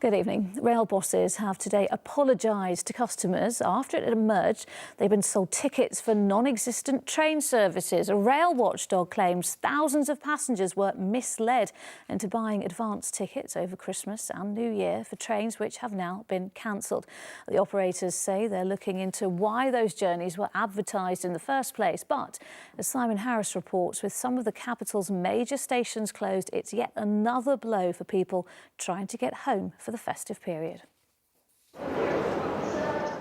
Good evening. Rail bosses have today apologised to customers after it emerged they've been sold tickets for non-existent train services. A rail watchdog claims thousands of passengers were misled into buying advance tickets over Christmas and New Year for trains which have now been cancelled. The operators say they're looking into why those journeys were advertised in the first place. But as Simon Harris reports, with some of the capital's major stations closed, it's yet another blow for people trying to get home for the festive period.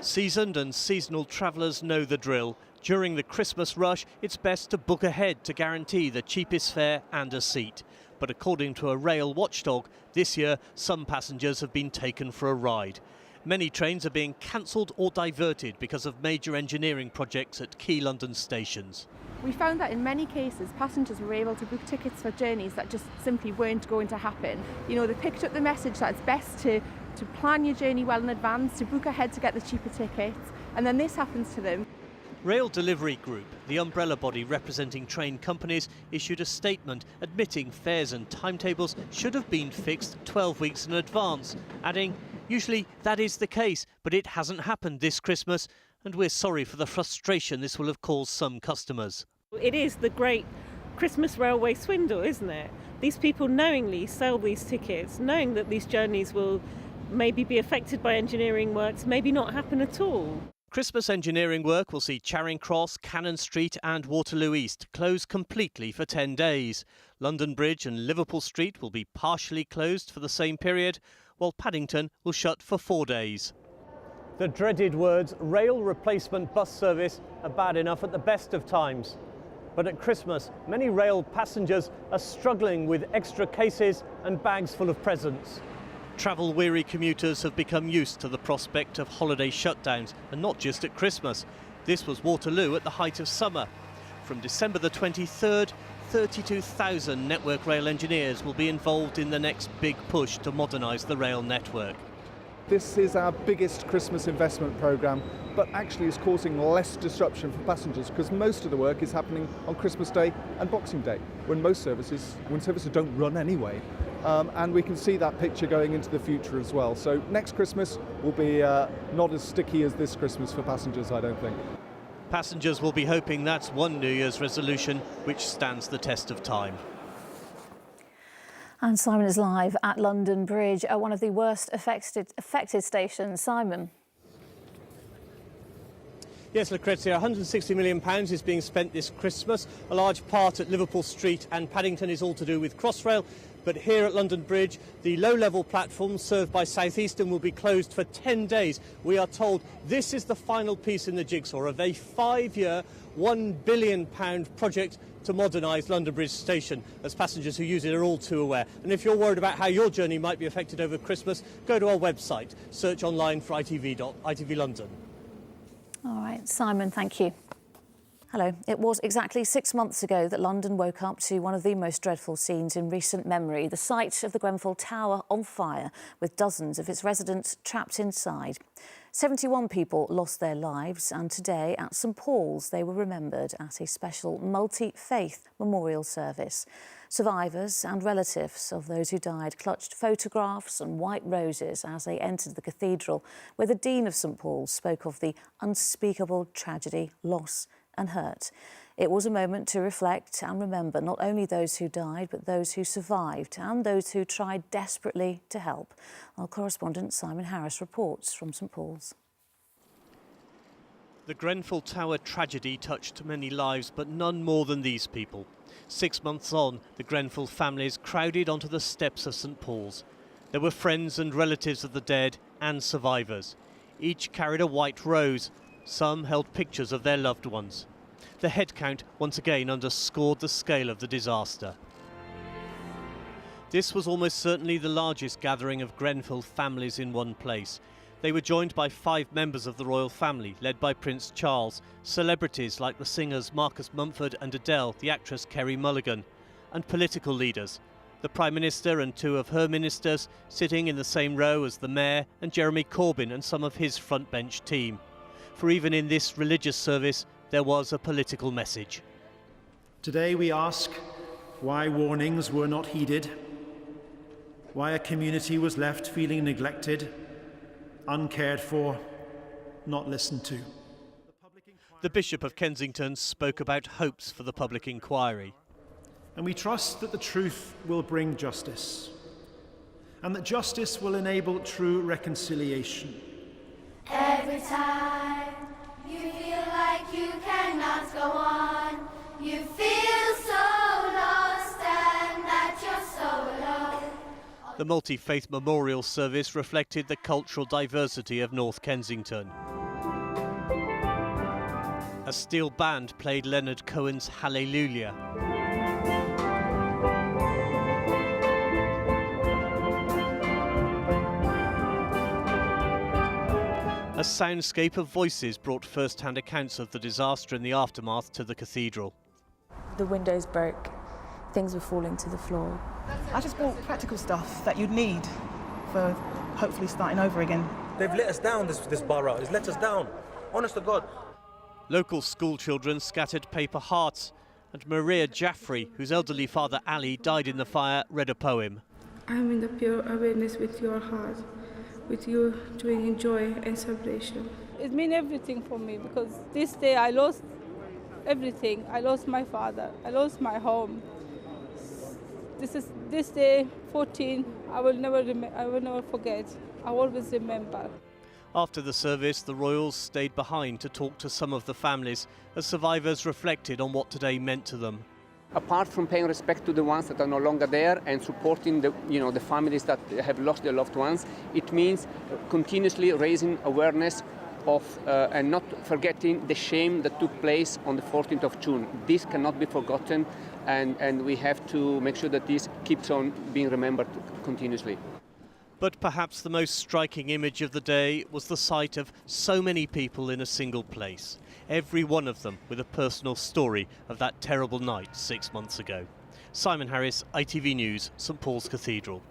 Seasoned and seasonal travellers know the drill. During the Christmas rush, it's best to book ahead to guarantee the cheapest fare and a seat. But according to a rail watchdog, this year some passengers have been taken for a ride. Many trains are being cancelled or diverted because of major engineering projects at key London stations. We found that in many cases passengers were able to book tickets for journeys that just simply weren't going to happen. You know, they picked up the message that it's best to plan your journey well in advance, to book ahead to get the cheaper tickets, and then this happens to them. Rail Delivery Group, the umbrella body representing train companies, issued a statement admitting fares and timetables should have been fixed 12 weeks in advance, adding, "Usually that is the case, but it hasn't happened this Christmas, and we're sorry for the frustration this will have caused some customers." It is the great Christmas railway swindle, isn't it? These people knowingly sell these tickets, knowing that these journeys will maybe be affected by engineering works, maybe not happen at all. Christmas engineering work will see Charing Cross, Cannon Street and Waterloo East close completely for 10 days. London Bridge and Liverpool Street will be partially closed for the same period, while Paddington will shut for 4 days. The dreaded words rail replacement bus service are bad enough at the best of times. But at Christmas, many rail passengers are struggling with extra cases and bags full of presents. Travel-weary commuters have become used to the prospect of holiday shutdowns, and not just at Christmas. This was Waterloo at the height of summer. From December the 23rd, 32,000 Network Rail engineers will be involved in the next big push to modernise the rail network. This is our biggest Christmas investment programme, but actually is causing less disruption for passengers because most of the work is happening on Christmas Day and Boxing Day, when services don't run anyway. And we can see that picture going into the future as well. So next Christmas will be not as sticky as this Christmas for passengers, I don't think. Passengers will be hoping that's one New Year's resolution which stands the test of time. And Simon is live at London Bridge, one of the worst affected stations. Simon. Yes, Lucrezia, £160 million is being spent this Christmas. A large part at Liverpool Street and Paddington is all to do with Crossrail. But here at London Bridge, the low-level platform served by South Eastern will be closed for 10 days. We are told this is the final piece in the jigsaw of a 5-year, £1 billion project to modernise London Bridge Station, as passengers who use it are all too aware. And if you're worried about how your journey might be affected over Christmas, go to our website, search online for ITV London. All right, Simon, thank you. Hello. It was exactly 6 months ago that London woke up to one of the most dreadful scenes in recent memory, the sight of the Grenfell Tower on fire, with dozens of its residents trapped inside. 71 people lost their lives, and today at St Paul's they were remembered at a special multi-faith memorial service. Survivors and relatives of those who died clutched photographs and white roses as they entered the cathedral, where the Dean of St Paul's spoke of the unspeakable tragedy, loss and hurt. It was a moment to reflect and remember not only those who died, but those who survived and those who tried desperately to help. Our correspondent Simon Harris reports from St Paul's. The Grenfell Tower tragedy touched many lives, but none more than these people. 6 months on, the Grenfell families crowded onto the steps of St Paul's. There were friends and relatives of the dead and survivors. Each carried a white rose. Some held pictures of their loved ones. The head count once again underscored the scale of the disaster. This was almost certainly the largest gathering of Grenfell families in one place. They were joined by 5 members of the royal family, led by Prince Charles, celebrities like the singers Marcus Mumford and Adele, the actress Kerry Mulligan, and political leaders. The Prime Minister and 2 of her ministers sitting in the same row as the Mayor and Jeremy Corbyn and some of his frontbench team. For even in this religious service, there was a political message. Today we ask why warnings were not heeded, why a community was left feeling neglected, uncared for, not listened to. The Bishop of Kensington spoke about hopes for the public inquiry. And we trust that the truth will bring justice, and that justice will enable true reconciliation. Every time you feel like you cannot go on, you feel so lost and that you're so alone. The multi-faith memorial service reflected the cultural diversity of North Kensington. A steel band played Leonard Cohen's Hallelujah. A soundscape of voices brought first-hand accounts of the disaster in the aftermath to the cathedral. The windows broke, things were falling to the floor. I just bought practical stuff that you'd need for hopefully starting over again. They've let us down, this borough. It's let us down. Honest to God. Local school children scattered paper hearts, and Maria Jaffrey, whose elderly father Ali died in the fire, read a poem. I'm in the pure awareness with your heart, with you doing in joy and celebration. It means everything for me because this day I lost everything. I lost my father, I lost my home. This day, 14, I will never forget. I always remember. After the service, the royals stayed behind to talk to some of the families as survivors reflected on what today meant to them. Apart from paying respect to the ones that are no longer there and supporting the families that have lost their loved ones, it means continuously raising awareness of and not forgetting the shame that took place on the 14th of June. This cannot be forgotten, and we have to make sure that this keeps on being remembered continuously. But perhaps the most striking image of the day was the sight of so many people in a single place, every one of them with a personal story of that terrible night 6 months ago. Simon Harris, ITV News, St Paul's Cathedral.